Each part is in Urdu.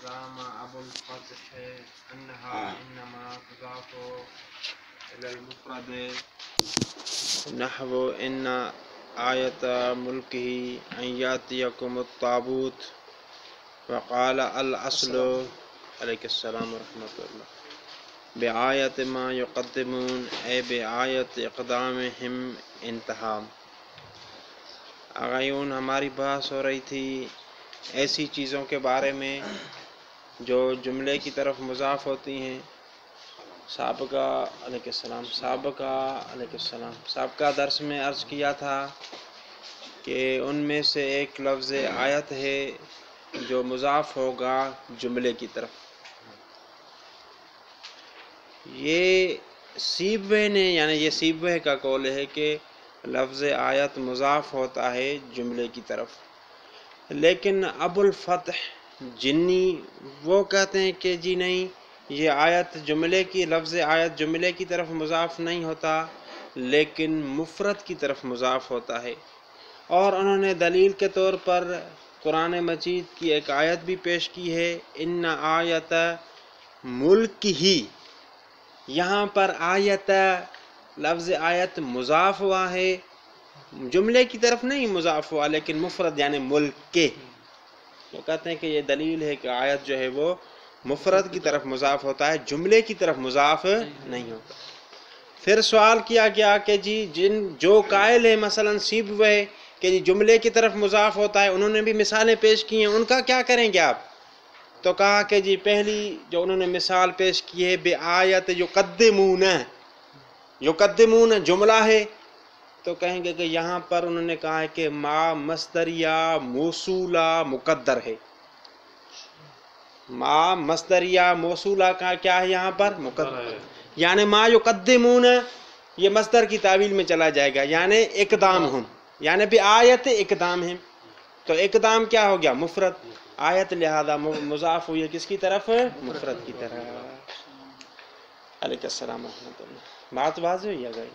وزعم ابو الفتح انها انما تضاف الى المفرد نحو ان آیت ملکہ ان یاتیکم التابوت وقال الاصل علیہ السلام ورحمۃ اللہ بآیت ما یقدمون اے بآیت اقدامہم انتہا۔ آغایون ہماری بحث ہو رہی تھی ایسی چیزوں کے بارے میں جو جملے کی طرف مضاف ہوتی ہیں۔ سابقہ علیہ السلام سابقہ درس میں عرض کیا تھا کہ ان میں سے ایک لفظ آیت ہے جو مضاف ہوگا جملے کی طرف۔ یہ سیبوے نے یہ سیبوے کا قول ہے کہ لفظ آیت مضاف ہوتا ہے جملے کی طرف، لیکن ابو الفتح جنی وہ کہتے ہیں کہ جی نہیں، یہ آیت جملے کی لفظ آیت جملے کی طرف مضاف نہیں ہوتا لیکن مفرد کی طرف مضاف ہوتا ہے۔ اور انہوں نے دلیل کے طور پر قرآن مجید کی ایک آیت بھی پیش کی ہے، ان آیت ملک ہی۔ یہاں پر آیت لفظ آیت مضاف ہوا ہے، جملے کی طرف نہیں مضاف ہوا لیکن مفرد یعنی ملک کے۔ وہ کہتے ہیں کہ یہ دلیل ہے کہ آیت جو ہے وہ مفرد کی طرف مضاف ہوتا ہے، جملے کی طرف مضاف نہیں ہوتا۔ پھر سوال کیا گیا کہ جی جو قائل ہے مثلا سیبوے کہ جی جملے کی طرف مضاف ہوتا ہے، انہوں نے بھی مثالیں پیش کی ہیں، ان کا کیا کریں گے آپ؟ تو کہا کہ جی پہلی جو انہوں نے مثال پیش کی ہے بآیت یقدمون جملہ ہے، تو کہیں گے کہ یہاں پر انہوں نے کہا ہے کہ ما مصدریہ موصولہ مقدر ہے۔ ما مصدریہ موصولہ کا کیا ہے یہاں پر؟ مقدر، یعنی ما یقدمون یہ مصدر کی تعویل میں چلا جائے گا، یعنی اقدام ہم، یعنی بآیت اقدام ہم۔ تو اقدام کیا ہو گیا؟ مفرد۔ آیت لہذا مضاف ہوئی ہے کس کی طرف؟ مفرد کی طرف۔ علیہ السلام ورحمۃ اللہ۔ بات واضح ہوئی گئی؟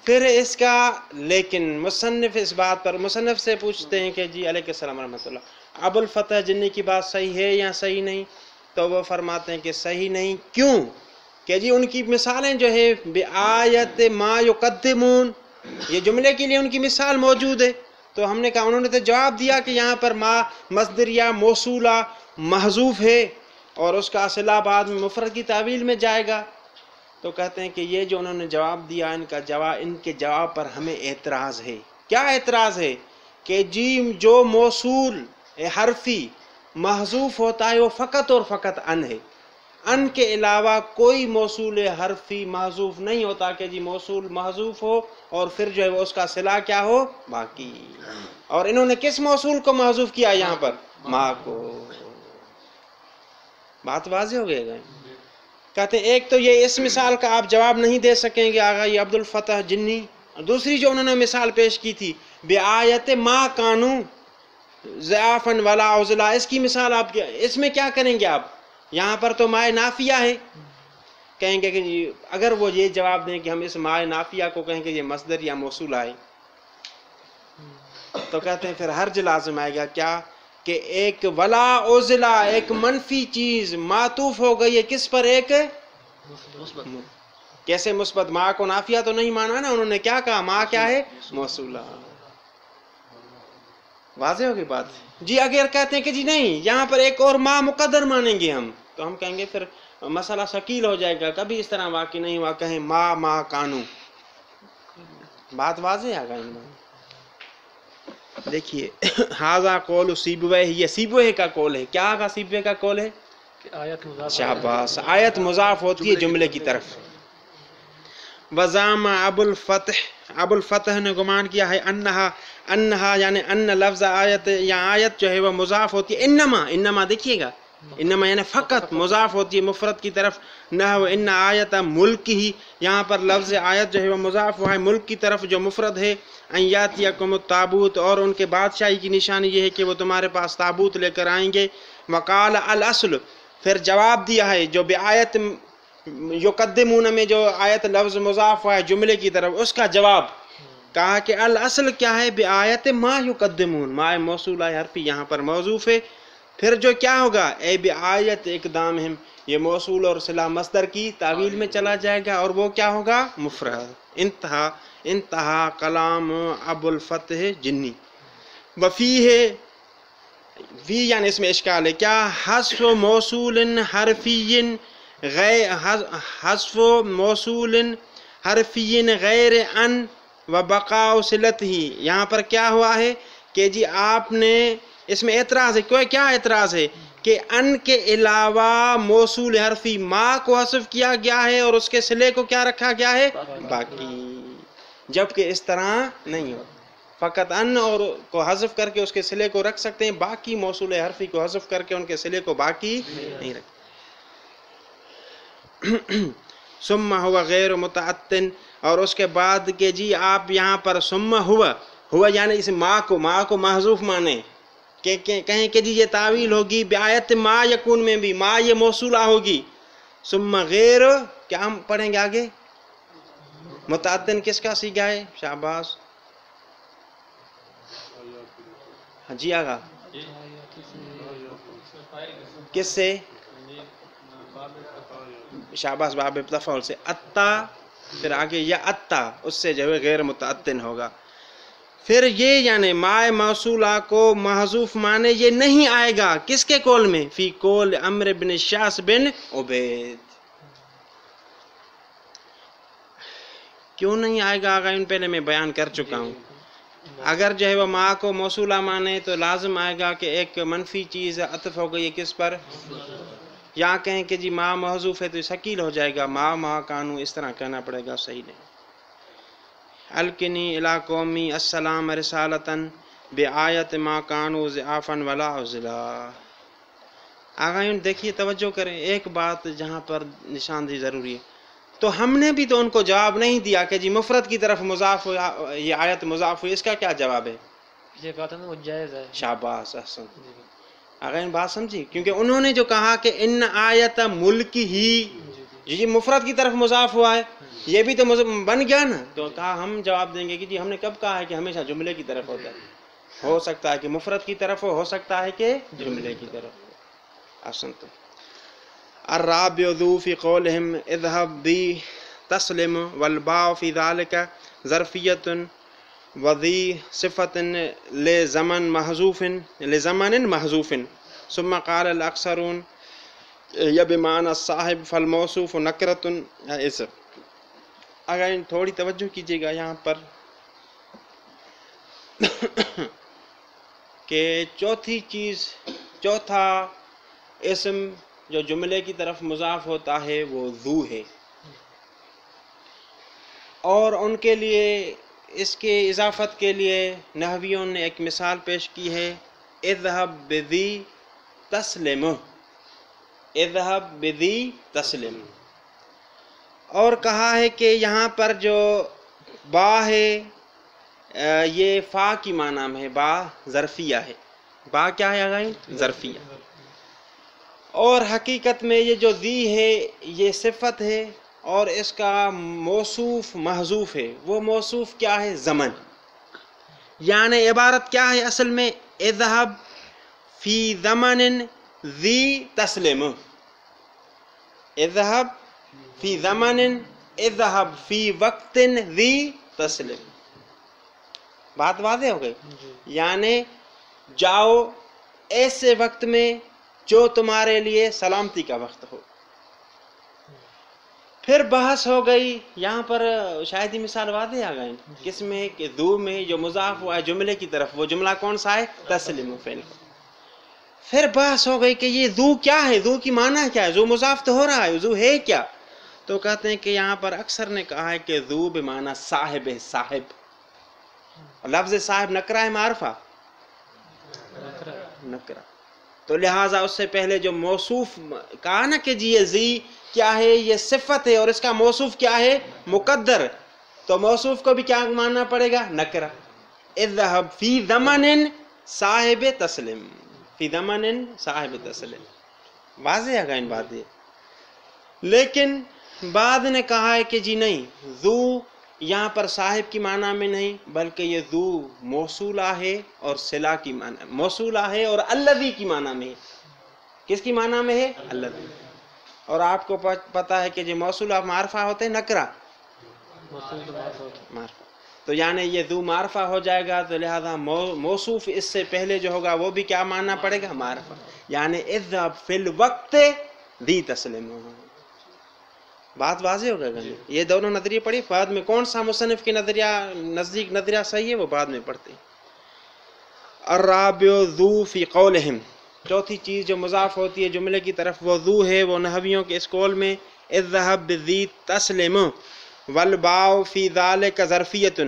پھر اس کا لیکن مصنف اس بات پر مصنف سے پوچھتے ہیں کہ جی علیہ السلام ورحمۃ اللہ ابو الفتح جنی کی بات صحیح ہے یا صحیح نہیں؟ تو وہ فرماتے ہیں کہ صحیح نہیں۔ کیوں؟ کہ جی ان کی مثالیں جو ہے بآیت ما یقدمون، یہ جملے کے لیے ان کی مثال موجود ہے۔ تو ہم نے کہا، انہوں نے تو جواب دیا کہ یہاں پر ما مصدریہ موصولہ محذوف ہے اور اس کا صلہ بعد میں مفرد کی تعویل میں جائے گا۔ تو کہتے ہیں کہ یہ جو انہوں نے جواب دیا ان کے جواب پر ہمیں اعتراض ہے۔ کیا اعتراض ہے؟ کہ جی جو موصول حرفی محذوف ہوتا ہے وہ فقط اور فقط ان ہے، ان کے علاوہ کوئی موصول حرفی محذوف نہیں ہوتا کہ جی موصول محذوف ہو اور پھر جو ہے وہ اس کا صلہ کیا ہو؟ باقی۔ اور انہوں نے کس موصول کو محذوف کیا یہاں پر؟ ما کو۔ بات واضح ہو گئی؟ کہتے ہیں ایک تو یہ اس مثال کا آپ جواب نہیں دے سکیں گے آغا یہ عبد الفتح جنی، دوسری جو انہوں نے مثال پیش کی تھی بآیت ما کانو ضعافا ولا عزلا، اس کی مثال آپ اس میں کیا کریں گے آپ؟ یہاں پر تو مائے نافیہ ہے، کہیں گے کہ اگر وہ یہ جواب دیں کہ ہم اس مائے نافیہ کو کہیں کہ یہ مصدر یا موصول آئے، تو کہتے ہیں پھر حرج لازم آئے گا۔ کیا؟ کہ ایک ولا عزلا ایک منفی چیز معطوف ہو گئی ہے کس پر؟ ایک کیسے مثبت؟ ما کو نافیہ تو نہیں مانا نا، انہوں نے کیا کہا؟ ما کیا ہے؟ موصولہ۔ واضح ہوگی بات؟ جی اگر کہتے ہیں کہ جی نہیں یہاں پر ایک اور ما مقدر مانیں گے ہم، تو ہم کہیں گے پھر مسئلہ ثقیل ہو جائے گا، کبھی اس طرح واقع نہیں ہوا، کہیں ما کانو۔ بات واضح آ گئی؟ دیکھیے ہاذا قول سیبوے، یہ سیبوے کا قول ہے۔ کیا آگا سیبوے کا قول ہے؟ شاباش، آیت مضاف ہوتی ہے جملے کی طرف۔ وزعم ابو الفتح نے گمان کیا ہے انہا یعنی ان لفظ آیت یا آیت جو ہے وہ مضاف ہوتی ہے انما دیکھیے گا، انما یعنی فقط مضاف ہوتی ہے مفرد کی طرف۔ نحو ان آیت ملک ہی، یہاں پر لفظ آیت جو ہے وہ مضاف ہوا ہے ملک کی طرف جو مفرد ہے۔ ان یاتیکم التابوت، اور ان کے بادشاہی کی نشانی یہ ہے کہ وہ تمہارے پاس تابوت لے کر آئیں گے۔ وقال الاصل، پھر جواب دیا ہے جو بآیت یقدمون میں جو آیت لفظ مضاف ہوا ہے جملے کی طرف، اس کا جواب کہا کہ الاصل کیا ہے؟ بآیت ما یقدمون، ما موصولہ حرفی یہاں پر موصوف ہے، پھر جو کیا ہوگا اے بآیت اقدامہم، یہ موصول اور صلہ مصدر کی تعویل میں چلا جائے گا اور وہ کیا ہوگا مفرد. انتہا کلام ابو الفتح جنی. وفیہ، فی یعنی اس میں اشکال ہے، کیا حذف موصول حرفی حذف موصول حرفی غیر ان و بقاء صلتہ. یہاں پر کیا ہوا ہے کہ جی آپ نے اس میں اعتراض ہے. کیا اعتراض ہے کہ ان کے علاوہ موصول حرفی ما کو حذف کیا گیا ہے اور اس کے صلے کو کیا رکھا گیا ہے باقی، جبکہ اس طرح نہیں ہو. فقط ان اور کو حذف کر کے اس کے صلے کو رکھ سکتے ہیں، باقی موصول حرفی کو حذف کر کے ان کے صلے کو باقی نہیں رکھ. ثم ہوا غیر متعتن، اور اس کے بعد کہ جی آپ یہاں پر ثم ہوا یعنی اس ما کو محذوف مانے کہ کہیں کہ جی یہ تعویل ہوگی بآیت ما یکون میں بھی ما یہ موصولہ ہوگی. ثم غیر کیا ہم پڑھیں گے آگے، متعتن کس کا صیغہ ہے؟ شاباش جی آگا کس سے؟ شاباش باب تفعول سے. اتا پھر آگے یا اتا، اس سے جو ہے غیر متعتن ہوگا. پھر یہ یعنی ما موصولہ کو محذوف مانے یہ نہیں آئے گا کس کے قول میں؟ فی قول عمرو بن شاس بن عبید. کیوں نہیں آئے گا؟ آگا ان پہلے میں بیان کر چکا ہوں. اگر جو ہے وہ ما کو موصولہ مانے تو لازم آئے گا کہ ایک منفی چیز عطف ہو گئی ہے کس پر؟ یا کہیں کہ جی ما محذوف ہے تو ثقیل ہو جائے گا، ما کانو اس طرح کہنا پڑے گا، صحیح نہیں. الکنی الی قومی السلام رسالتاً بآیت ما کانو ضعافا ولا عزلا. آگاہی دیکھیے توجہ کریں، ایک بات جہاں پر نشاندہی ضروری ہے. تو ہم نے بھی تو ان کو جواب نہیں دیا کہ جی مفرد کی طرف مضاف ہو یہ آیت مضاف ہوئی، اس کا کیا جواب ہے؟ یہ کہا تھا نا وہ جائز ہے. شاباش احسن. اگر ان بات سمجھی، کیونکہ انہوں نے جو کہا کہ ان آیت ملک ہی، جی مفرد کی طرف مضاف ہوا ہے، یہ بھی تو بن گیا نا. تو کہا ہم جواب دیں گے کہ جی ہم نے کب کہا ہے کہ ہمیشہ جملے کی طرف ہوتا ہے، ہو سکتا ہے کہ مفرد کی طرف ہو سکتا ہے کہ جملے کی طرف ہو. احسن. تو الرابع ذو فی قولہم اذهب بی تسلم والباء فی ذالک ظرفیۃ وذی صفت لزمن محذوف ثم قال الاکثرون یا بمعنی الصاحب فالموصوف نکرۃ. اگر تھوڑی توجہ کیجیے گا یہاں پر کہ چوتھا اسم جو جملے کی طرف مضاف ہوتا ہے وہ ذو ہے، اور ان کے لیے اس کے اضافت کے لیے نحویوں نے ایک مثال پیش کی ہے، اذهب بذی تسلم، اذهب بذی تسلم. اور کہا ہے کہ یہاں پر جو با ہے یہ فا کی معنی میں ہے، با ظرفیہ ہے. با کیا ہے آگاہی؟ ظرفیہ. اور حقیقت میں یہ جو ذی ہے یہ صفت ہے اور اس کا موصوف محذوف ہے. وہ موصوف کیا ہے؟ زمن. یعنی عبارت کیا ہے اصل میں؟ اذهب فی زمن ذی تسلم، اذهب فی زمن، اذهب فی وقت ذی تسلم. بات واضح ہو گئی؟ یعنی جاؤ ایسے وقت میں جو تمہارے لیے سلامتی کا وقت ہو. پھر بحث ہو گئی یہاں پر، شاید ہی مثال واضح آ گئی کس میں کہ ذو میں جو مضاف ہوا ہے جملے کی طرف، وہ جملہ کون سا ہے؟ تسلم فعل. پھر بحث ہو گئی کہ یہ ذو کیا ہے، ذو کی معنی کیا ہے، ذو مضاف تو ہو رہا ہے، ذو ہے کیا؟ تو کہتے ہیں کہ یہاں پر اکثر نے کہا ہے کہ ذو بمعنی صاحب ہے، صاحب. لفظ صاحب نکرہ ہے معرفہ؟ نکرہ. تو لہٰذا اس سے پہلے جو موصوف کہا نا کہ جی یہ ذی کیا ہے، یہ صفت ہے اور اس کا موصوف کیا ہے؟ مقدر. تو موصوف کو بھی کیا ماننا پڑے گا؟ نکرہ. اذهب فی زمن صاحب تسلم، فی زمن صاحب تسلم. واضح ہے ان باتیں. لیکن بعد نے کہا ہے کہ جی نہیں، ذو یہاں پر صاحب کی معنی میں نہیں بلکہ یہ ذو موصولہ ہے اور صلہ کی معنی موصولہ ہے اور الذی کی معنی میں ہے. کس کی معنی میں ہے؟ الذی. اور آپ کو پتہ ہے کہ جو موصولہ معرفہ ہوتے ہیں نکرہ معرفہ تو یعنی یہ ذو معرفہ ہو جائے گا تو لہذا موصوف اس سے پہلے جو ہوگا وہ بھی کیا ماننا پڑے گا؟ معرفہ. یعنی اذهب فی الوقت ذی تسلم. بات واضح ہو گئی. یہ دونوں نظریے پڑھی بعد میں کون سا مصنف کی نظریہ نزدیک نظریہ صحیح ہے وہ بعد میں پڑھتے ہیں. الرابع ذو فی قولہم. چوتھی چیز جو مضاف ہوتی ہے جملے کی طرف وہ ذو ہے وہ نحویوں کے اس قول میں اذهب بذی تسلم والباء فی ذلک ظرفیۃ.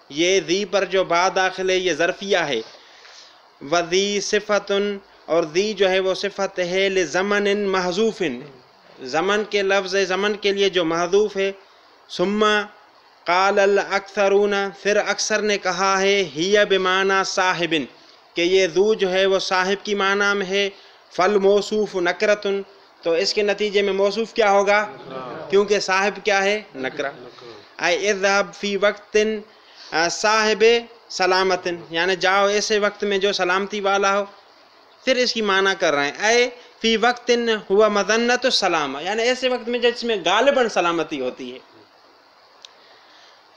یہ ذی پر جو با داخل ہے یہ ظرفیہ ہے. وذی صفۃ اور ذی جو ہے وہ صفت ہے لزمن محذوف زمن کے لفظ زمن کے لیے جو محذوف ہے. ثم قال الاکثرون پھر اکثر نے کہا ہے ہی بمعنی صاحب کہ یہ ذو جو ہے وہ صاحب کی معنی میں ہے. فالموصوف نکرۃ تو اس کے نتیجے میں موصوف کیا ہوگا؟ کیونکہ صاحب کیا ہے؟ نکرہ. اے اذهب فی وقت صاحب سلامت یعنی جاؤ ایسے وقت میں جو سلامتی والا ہو. پھر اس کی معنی کر رہے ہیں اے فی وقت ہوا مظنۃ السلامہ یعنی ایسے وقت میں جس میں غالباً سلامتی ہوتی ہے.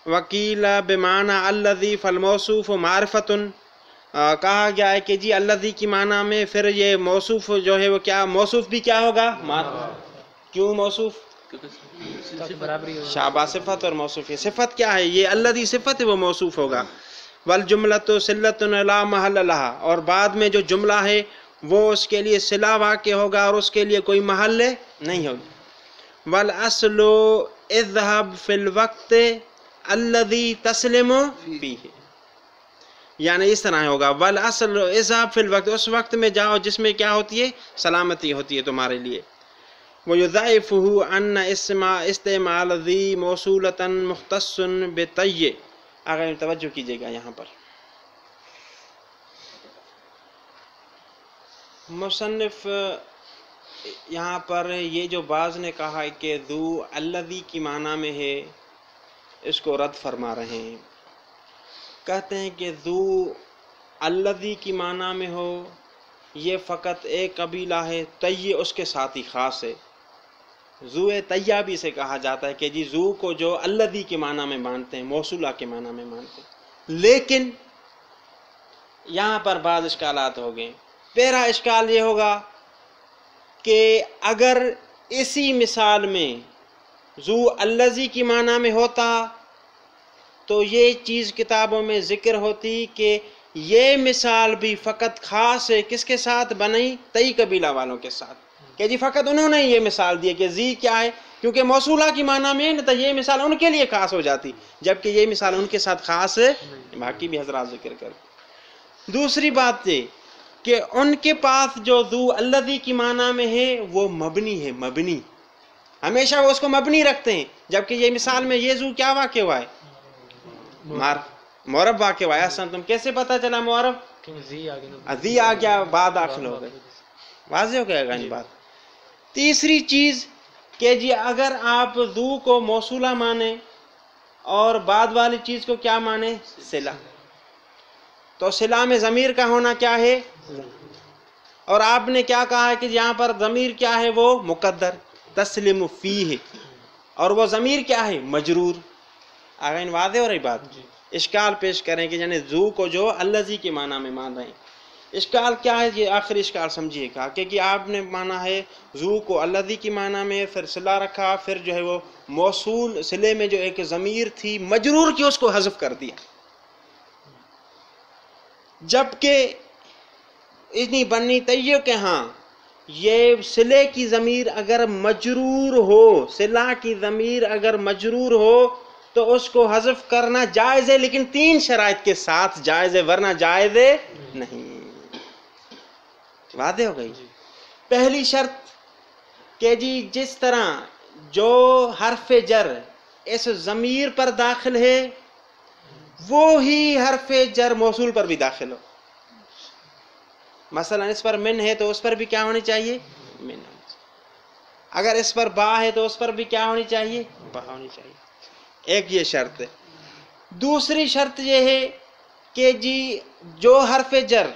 وکیل بمعنی الذی فالموصوف معرفۃ کہا گیا ہے کہ جی الذی کی معنی میں پھر یہ موصوف جو ہے وہ کیا موصوف بھی کیا ہوگا؟ معرفہ. کیوں موصوف؟ شابہ صفت اور موصوف. صفت کیا ہے؟ یہ الذی صفت ہے وہ موصوف ہوگا. والجملۃ صلۃ لا محل لها اور بعد میں جو جملہ ہے وہ اس کے لیے صلہ واقع ہوگا اور اس کے لیے کوئی محل نہیں ہوگی. والاصل اذهب فی الوقت الذی تسلم فیہ یعنی اس طرح ہوگا والاصل اذهب فی الوقت اس وقت میں جاؤ جس میں کیا ہوتی ہے؟ سلامتی ہوتی ہے تمہارے لیے. وَيُضَعِفُهُ أَنَّ اسْتِعْمَالَ ذِي مَوْصُولَةً مُخْتَصٌ بِطَيِّ. اگر توجہ کیجئے گا یہاں پر مصنف یہاں پر یہ جو بعض نے کہا کہ ذو الذی کی معنی میں ہے اس کو رد فرما رہے ہیں. کہتے ہیں کہ ذو الذی کی معنی میں ہو یہ فقط ایک قبیلہ ہے. طیّ اس کے ساتھ ہی خاص ہے. ذو طیّہ بھی سے کہا جاتا ہے کہ جی ذو کو جو الذی کے معنی میں مانتے ہیں موصولہ کے معنی میں مانتے ہیں. لیکن یہاں پر بعض اشکالات ہو گئے. پہلا اشکال یہ ہوگا کہ اگر اسی مثال میں ذو الذی کی معنی میں ہوتا تو یہ چیز کتابوں میں ذکر ہوتی کہ یہ مثال بھی فقط خاص ہے کس کے ساتھ بنی؟ طی قبیلہ والوں کے ساتھ کہ جی فقط انہوں نے یہ مثال دی کہ ذی کیا ہے کیونکہ موصولہ کی معنی میں ہے تو یہ مثال ان کے لیے خاص ہو جاتی جبکہ یہ مثال ان کے ساتھ خاص ہے. باقی بھی حضرات ذکر کر. دوسری بات یہ کہ ان کے پاس جو ذو الذی کی معنی میں ہے وہ مبنی ہے. مبنی ہمیشہ وہ اس کو مبنی رکھتے ہیں جبکہ یہ مثال میں یہ ذو کیا واقع ہوا ہے؟ معرب واقع ہوا ہے. اصلا تم کیسے پتا چلا معرب؟ ذی آ گیا بعد داخل ہو گئے. واضح ہو گیا گا یہ بات. تیسری چیز کہ جی اگر آپ ذو کو موصولہ مانے اور بعد والی چیز کو کیا مانے؟ صلہ تو صلہ میں ضمیر کا ہونا کیا ہے؟ اور آپ نے کیا کہا ہے کہ یہاں پر ضمیر کیا ہے؟ وہ مقدر تسلم فیہ اور وہ ضمیر کیا ہے؟ مجرور. آگے واضح ہو رہی بات. اشکال پیش کریں کہ یعنی ذو کو جو الذی کے معنی میں مان رہے ہیں. اشکال کیا ہے؟ یہ آخری اشکال سمجھیے گا کہ آپ نے مانا ہے ذو کو الذی کی معنی میں پھر صلہ رکھا پھر جو ہے وہ موصول صلے میں جو ایک ضمیر تھی مجرور کی اس کو حذف کر دیا جبکہ اتنی بنی طیّ کہ ہاں یہ صلے کی ضمیر اگر مجرور ہو صلہ کی ضمیر اگر مجرور ہو تو اس کو حذف کرنا جائز ہے لیکن 3 شرائط کے ساتھ جائز ہے ورنہ جائز نہیں. واضح ہو گئی. پہلی شرط کہ جی جس طرح جو حرف جر اس ضمیر پر داخل ہے وہی حرف جر موصول پر بھی داخل ہو. مثلا اس پر من ہے تو اس پر بھی کیا ہونی چاہیے؟ من. اگر اس پر با ہے تو اس پر بھی کیا ہونی چاہیے؟ با ہونی چاہیے. ایک یہ شرط ہے. دوسری شرط یہ ہے کہ جی جو حرف جر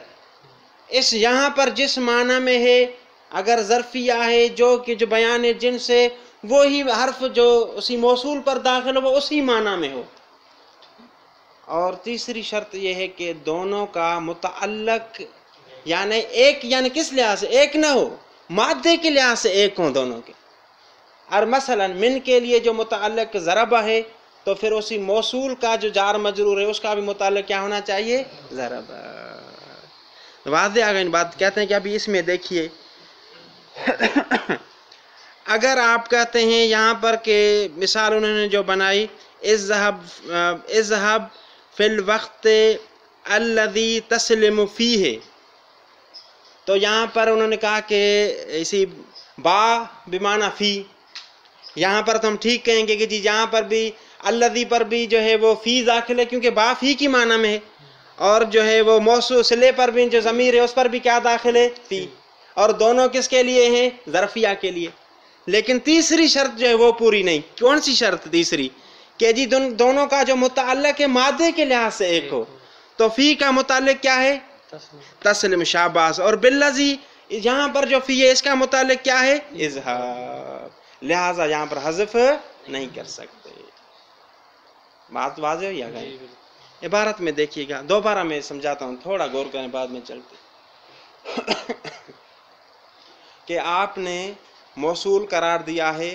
اس یہاں پر جس معنی میں ہے، اگر ظرفیہ ہے جو کہ جو بیان جنس ہے، وہی حرف جو اسی موصول پر داخل ہو وہ اسی معنی میں ہو۔ اور تیسری شرط یہ ہے کہ دونوں کا متعلق یعنی ایک، یعنی کس لحاظ سے ایک نہ ہو، مادے کے لحاظ سے ایک ہوں دونوں کے۔ اور مثلا من کے لیے جو متعلق ضرب ہے تو پھر اسی موصول کا جو جار مجرور ہے اس کا بھی متعلق کیا ہونا چاہیے؟ ضرب۔ واضح آگے ان بات کہتے ہیں کہ ابھی اس میں دیکھیے اگر آپ کہتے ہیں یہاں پر کہ مثال انہوں نے جو بنائی اذهب فی الوقت الذی تسلم فیہ، تو یہاں پر انہوں نے کہا کہ اسی با بمعنی فی، یہاں پر تو ہم ٹھیک کہیں گے کہ جی یہاں پر بھی الذی پر بھی جو ہے وہ فی داخل ہے کیونکہ با فی کی معنی میں ہے، اور جو ہے وہ موصول صلے پر بھی جو ضمیر ہے اس پر بھی کیا داخل ہے؟ فی، اور دونوں کس کے لیے ہیں؟ ظرفیہ کے لیے۔ لیکن تیسری شرط جو ہے وہ پوری نہیں۔ کون سی شرط تیسری؟ کہ جی دونوں کا جو متعلق ہے مادے کے لحاظ سے ایک ہو، تو فی کا متعلق کیا ہے؟ تسلم، شاباش، اور بالذی یہاں پر جو فی ہے اس کا متعلق کیا ہے؟ اذهب، لہذا یہاں پر حذف نہیں کر سکتے۔ بات واضح ہوئی ہے؟ عبارت میں دیکھیے گا، دوبارہ میں سمجھاتا ہوں، تھوڑا غور کریں بعد میں چلتے کہ آپ نے موصول قرار دیا ہے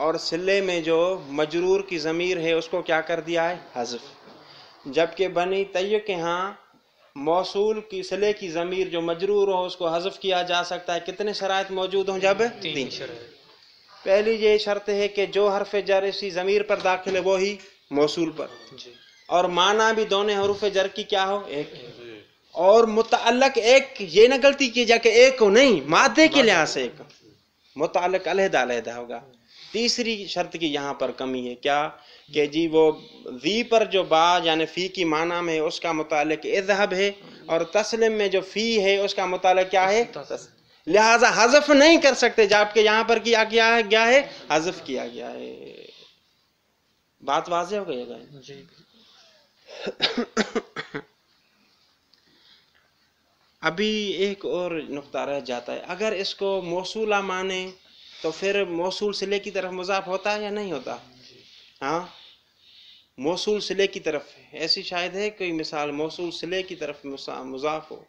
اور صلے میں جو مجرور کی ضمیر ہے اس کو کیا کر دیا ہے؟ حذف، جبکہ بنی تیہ کے ہاں موصول کی صلے کی ضمیر جو مجرور ہو اس کو حذف کیا جا سکتا ہے۔ کتنے شرائط موجود ہوں؟ جب تین۔ پہلی یہ شرط ہے کہ جو حرف جر اسی ضمیر پر داخل ہے وہی موصول پر، اور معنی بھی دونوں حروف جر کی کیا ہو؟ ایک، اور متعلق ایک، یہ نہ غلطی کی جا کہ ایک ہو، نہیں، مادے کے لحاظ سے ایک، متعلق علیحدہ علیحدہ ہوگا۔ تیسری شرط کی یہاں پر کمی ہے، کیا کہ جی وہ ذی پر جو با یعنی فی کی معنی میں اس کا متعلق اذهب ہے، اور تسلم میں جو فی ہے اس کا متعلق کیا ہے؟ لہذا حذف نہیں کر سکتے، جبکہ یہاں پر کیا گیا ہے؟ حذف کیا گیا ہے۔ بات واضح ہو گئی ہے؟ جی۔ ابھی ایک اور نقطہ رہ جاتا ہے، اگر اس کو موصولہ مانے تو پھر موصول صلے کی طرف مضاف ہوتا ہے یا نہیں ہوتا؟ ہاں، موصول صلے کی طرف ایسی شاید ہے کوئی مثال موصول صلے کی طرف مضاف ہو؟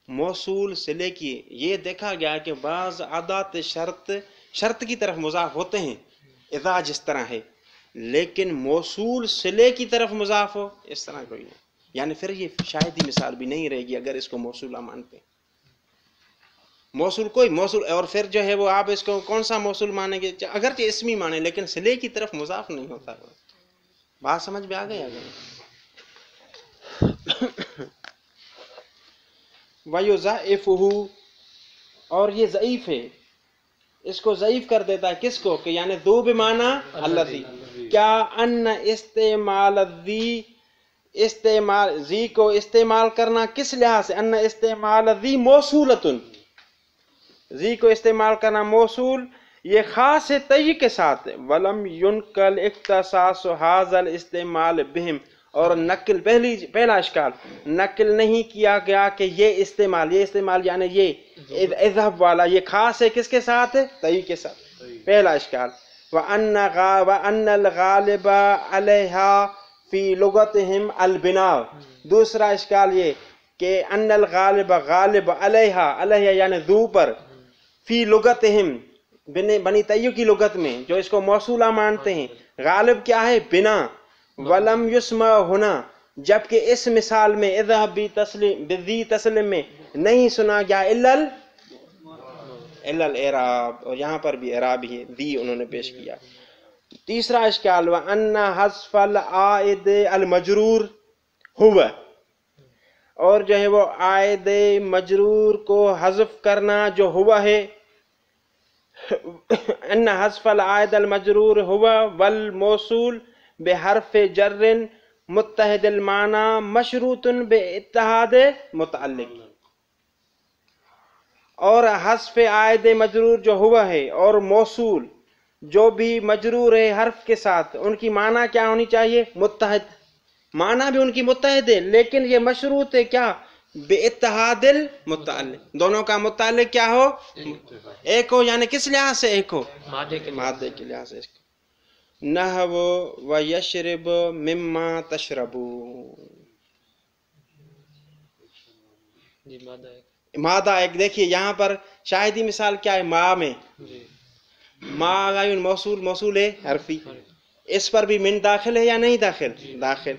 موصول صلے کی یہ دیکھا گیا کہ بعض عادات شرط کی طرف مضاف ہوتے ہیں، اذا جس طرح ہے، لیکن موصول صلے کی طرف مضاف ہو اس طرح کوئی نہیں، یعنی پھر یہ شاید ہی مثال بھی نہیں رہے گی اگر اس کو موصولہ مانتے ہیں۔ موصول کوئی موصول، اور پھر جو ہے وہ آپ اس کو کون سا موصول مانیں گے؟ اگرچہ اسمی مانے لیکن صلے کی طرف مضاف نہیں ہوتا۔ بات سمجھ میں آ گئی؟ وَيُضَعِّفُهُ، اور یہ ضعیف ہے، اس کو ضعیف کر دیتا ہے، کس کو؟ کہ یعنی دو بمعنی الذی، کیا ان استعمال الذی، استعمال ذی کو استعمال کرنا کس لحاظ سے؟ ان استعمال ذی موصولتن، ذی کو استعمال کرنا موصول، یہ خاص ہے تیہ کے ساتھ، ولم ينقل اختصاص هذا الاستعمال بہم، اور نقل پہلا اشکال نقل نہیں کیا گیا کہ یہ استعمال یعنی یہ اذهب والا یہ خاص ہے کس کے ساتھ؟ تیہ کے ساتھ، پہلا اشکال۔ وَأَنَّ الْغَالِبَ عَلَيْهَا فی لغتہم البناء، دوسرا اشکال یہ کہ ان الغالب غالب علیہا یعنی ذو پر، فی لغتہم بنی تیہ کی لغت میں جو اس کو موصولہ مانتے ہیں، غالب کیا ہے؟ بنا، ولم یسمع ہونا، جبکہ اس مثال میں اذهب بذی تسلیم میں نہیں سنا گیا الا الاعراب، اور یہاں پر بھی اعراب ہی ذی انہوں نے پیش کیا۔ تیسرا اشکال وَأَنَّ حَذْفَ الْعَائِدِ الْمَجْرُورِ هُوَ، اور جو ہے وہ عائد مجرور کو حذف کرنا جو ہوا ہے، ان حذف العائد المجرور ہوا والموصول بحرف جر متحد المعنی مشروط باتحاد متعلق، اور حذف عائد مجرور جو ہوا ہے اور موصول جو بھی مجرور ہے حرف کے ساتھ ان کی معنی کیا ہونی چاہیے؟ متحد. معنی بھی ان کی متحد ہے لیکن یہ مشروط ہے کیا؟ باتحاد المتعلق. دونوں کا متعلق کیا ہو؟ ایک ہو. یعنی کس لحاظ سے ایک ہو؟ مادے کے لحاظ سے. نحو ویشرب مما تشربون. مادہ ایک. دیکھیے یہاں پر شاہدی مثال کیا ہے؟ ماں میں ما غائب موصول، موصول ہے حرفی. اس پر بھی من داخل ہے یا نہیں داخل؟ داخل.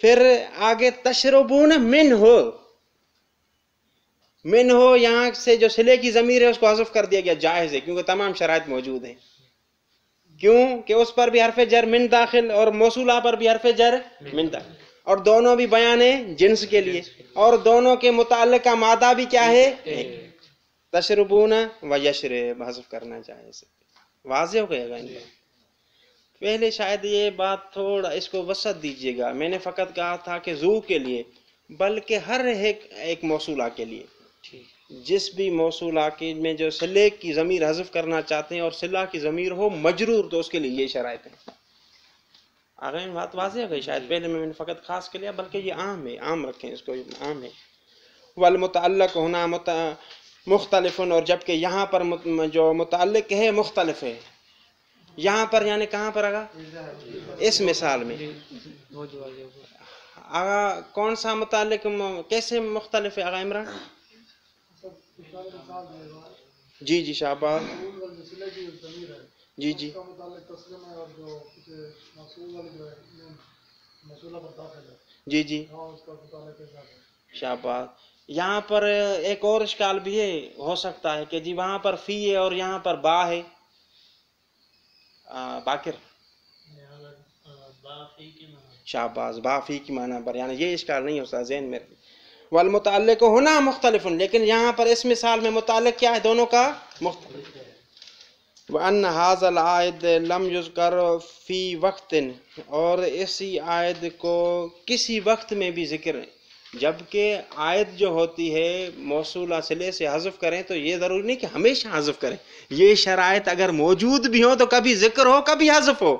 پھر آگے تشربون من ہو. من ہو یہاں سے جو صلے کی ضمیر ہے اس کو حذف کر دیا گیا، جائز ہے کیونکہ تمام شرائط موجود ہیں. کیوں کہ اس پر بھی حرف جر من داخل اور موصولہ پر بھی حرف جر من داخل، اور دونوں بھی بیان ہے جنس کے لیے، اور دونوں کے متعلق کا مادہ بھی کیا ہے؟ تشربون و یشرب حذف کرنا چاہیے. واضح ہو گیا گا. پہلے شاید یہ بات تھوڑا اس کو وسعت دیجیے گا. میں نے فقط کہا تھا کہ ذو کے لیے، بلکہ ہر ایک موصولہ کے لیے، جس بھی موصولہ کے میں جو صلے کی ضمیر حذف کرنا چاہتے ہیں اور صلہ کی ضمیر ہو مجرور تو اس کے لیے یہ شرائط ہے. آگے بات واضح ہو گئی شاید. پہلے میں نے فقط خاص کے لیا، بلکہ یہ عام ہے، عام رکھیں اس کو، عام ہے. والمتعلق ہونا مختلف، اور جبکہ یہاں پر جو متعلق ہے مختلف ہے. یہاں پر یعنی کہاں پر آگا؟ اس مثال میں آگا کون سا متعلق کیسے مختلف ہے آگا عمران؟ جی جی شاباش. جی جی جی جی شاباش. یہاں پر ایک اور اشکال بھی ہے، ہو سکتا ہے کہ جی وہاں پر فی ہے اور یہاں پر با ہے. باقر شاباش، با فی کی معنی پر، یعنی یہ اشکال نہیں ہوتا ذہن میں. والمتعلق ہونا مختلف، لیکن یہاں پر اس مثال میں متعلق کیا ہے؟ دونوں کا مختلف. وَأَنَّ هَذَا الْعَائِدَ لَمْ يُذْكَرْ فِي وَقْتٍ، اور اسی عائد کو کسی وقت میں بھی ذکر نہیں. جبکہ عائد جو ہوتی ہے موصولہ صلے سے حذف کریں تو یہ ضروری نہیں کہ ہمیشہ حذف کریں. یہ شرائط اگر موجود بھی ہوں تو کبھی ذکر ہو کبھی حذف ہو،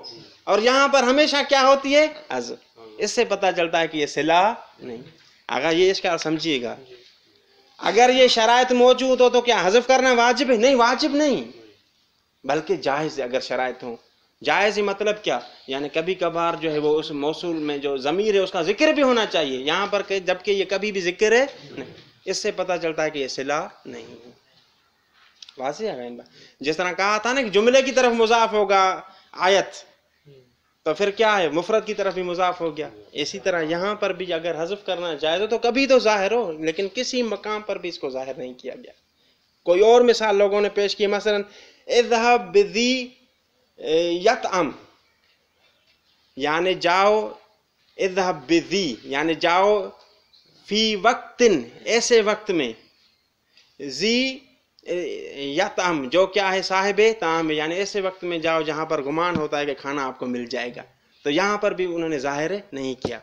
اور یہاں پر ہمیشہ کیا ہوتی ہے؟ حذف. اس سے پتہ چلتا ہے کہ یہ صلہ نہیں. اگر یہ اس کا سمجھیے گا، اگر یہ شرائط موجود ہو تو کیا حذف کرنا واجب ہے؟ نہیں، واجب نہیں، بلکہ جائز ہے. اگر شرائط ہوں جائز ہی مطلب کیا؟ یعنی کبھی کبھار جو ہے وہ اس موصول میں جو ضمیر ہے اس کا ذکر بھی ہونا چاہیے یہاں پر، جبکہ یہ کبھی بھی ذکر ہے نہیں. اس سے پتہ چلتا ہے کہ یہ صلہ نہیں ہے. واضح ہے. جس طرح کہا تھا نا کہ جملے کی طرف مضاف ہوگا آیت، تو پھر کیا ہے؟ مفرد کی طرف بھی مضاف ہو گیا. اسی طرح یہاں پر بھی اگر حذف کرنا جائز ہو تو کبھی تو ظاہر ہو، لیکن کسی مقام پر بھی اس کو ظاہر نہیں کیا گیا. کوئی اور مثال لوگوں نے پیش کی، مثلا اذهب بذی یطعم، یعنی جاؤ، اذهب بذی یعنی جاؤ، فی وقت ایسے وقت میں، ذی یطعم جو کیا ہے؟ صاحب طعام، یعنی ایسے وقت میں جاؤ جہاں پر گمان ہوتا ہے کہ کھانا آپ کو مل جائے گا. تو یہاں پر بھی انہوں نے ظاہر نہیں کیا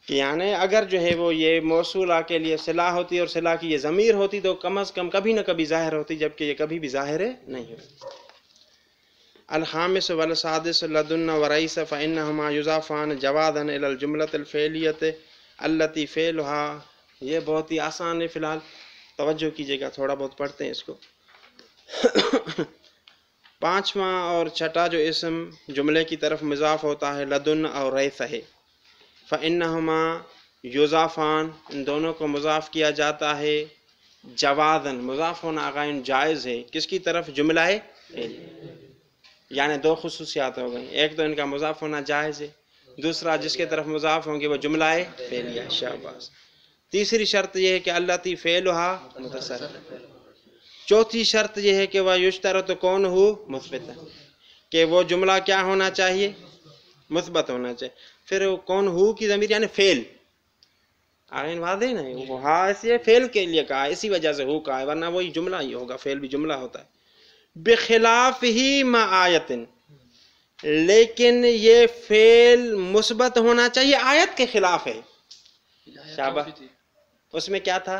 کہ یعنی اگر جو ہے وہ یہ موصولہ کے لیے صلہ ہوتی اور صلہ کی یہ ضمیر ہوتی تو کم از کم کبھی نہ کبھی ظاہر ہوتی، جبکہ یہ کبھی بھی ظاہر نہیں ہوتی. الخامس والسادس لدن ورئیس فإنهما یضافان جوازا إلى الجملة الفعلیة التي فعلها. یہ بہت ہی آسان ہے، فی الحال توجہ کیجیے گا، تھوڑا بہت پڑھتے ہیں اس کو. پانچواں اور چھٹا جو اسم جملے کی طرف مضاف ہوتا ہے لدن اور ریث ہے. فإنهما یضافان، ان دونوں کو مضاف کیا جاتا ہے جوازن، مضاف ہونا آغائن جائز ہے. کس کی طرف؟ جملہ ہے. یعنی دو خصوصیات ہو گئیں، ایک تو ان کا مضاف ہونا جائز ہے، دوسرا جس کے طرف مضاف ہوں گے وہ جملہ ہے فعلیہ. شاباش. تیسری شرط یہ ہے کہ اللتی فعلها متصرف. چوتھی شرط یہ ہے کہ وہ یشترط کونہ مثبتا، کہ وہ جملہ کیا ہونا چاہیے؟ مثبت ہونا چاہیے. پھر کون ہو کی ضمیر یعنی فعل، آئین واضح نہیں، وہ ہاں اسے فعل کے لیے کہا، اسی وجہ سے ہو کہا ہے، ورنہ وہی جملہ ہی ہوگا، فعل بھی جملہ ہوتا ہے. بخلاف ہی ما آیتن، لیکن یہ فعل مثبت ہونا چاہیے آیت کے خلاف ہے. شاباش. اس میں کیا تھا؟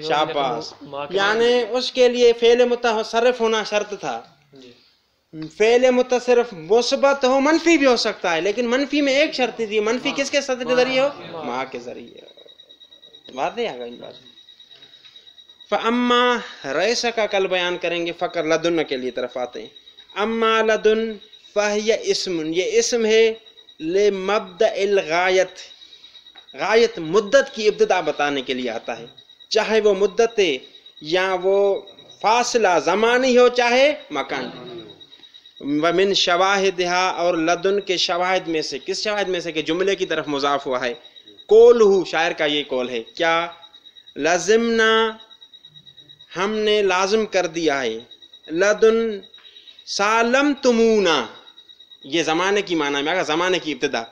شاباش. یعنی اس کے لیے فعل متصرف ہونا شرط تھا، فعل متصرف مثبت ہو منفی بھی ہو سکتا ہے، لیکن منفی میں ایک شرط تھی، منفی کس کے ذریعے ہو؟ ماں کے ذریعے۔ واضح آگا ان بات۔ فَأَمَّا رئیسہ کا کل بیان کریں گے، فقر لدن کے لیے طرف آتے ہیں۔ اما لدن فَهِيَ اسم، یہ اسم ہے لِمَبْدَئِ الغایت، غایت مدت کی ابتدا بتانے کے لیے آتا ہے، چاہے وہ مدت یا وہ فاصلہ زمانی ہو چاہے مکانی۔ ومن شواہدها، اور لدن کے شواہد میں سے، کس شواہد میں سے کہ جملے کی طرف مضاف ہوا ہے، قولہ، شاعر کا یہ قول ہے، کیا؟ لازمنا، ہم نے لازم کر دیا ہے، لدن سالمتمونا، یہ زمانے کی معنی میں آگا، زمانے کی ابتدا،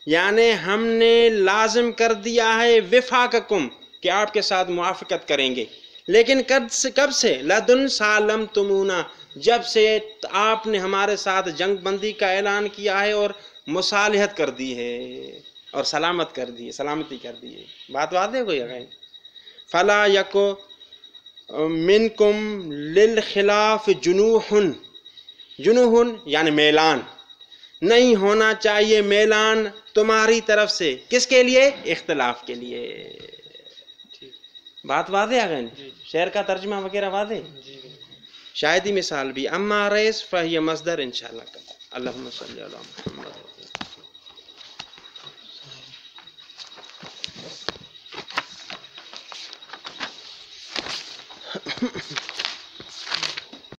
یعنی ہم نے لازم کر دیا ہے وفاقکم، کہ آپ کے ساتھ موافقت کریں گے، لیکن کب سے؟ لدن سالمتمونا، جب سے آپ نے ہمارے ساتھ جنگ بندی کا اعلان کیا ہے اور مصالحت کر دی ہے اور سلامت کر دی ہے، سلامتی کر دی ہے۔ بات واضح کوئی اگر فلا یکو منکم للخلاف جنوح، جنوح یعنی میلان، نہیں ہونا چاہیے میلان تمہاری طرف سے، کس کے لیے؟ اختلاف کے لیے۔ بات واضح آ گئی، شعر کا ترجمہ وغیرہ واضح، شاہدی مثال بھی۔ اما ریس فہی مصدر انشاءاللہ کا۔ اللہم صلی علی محمد۔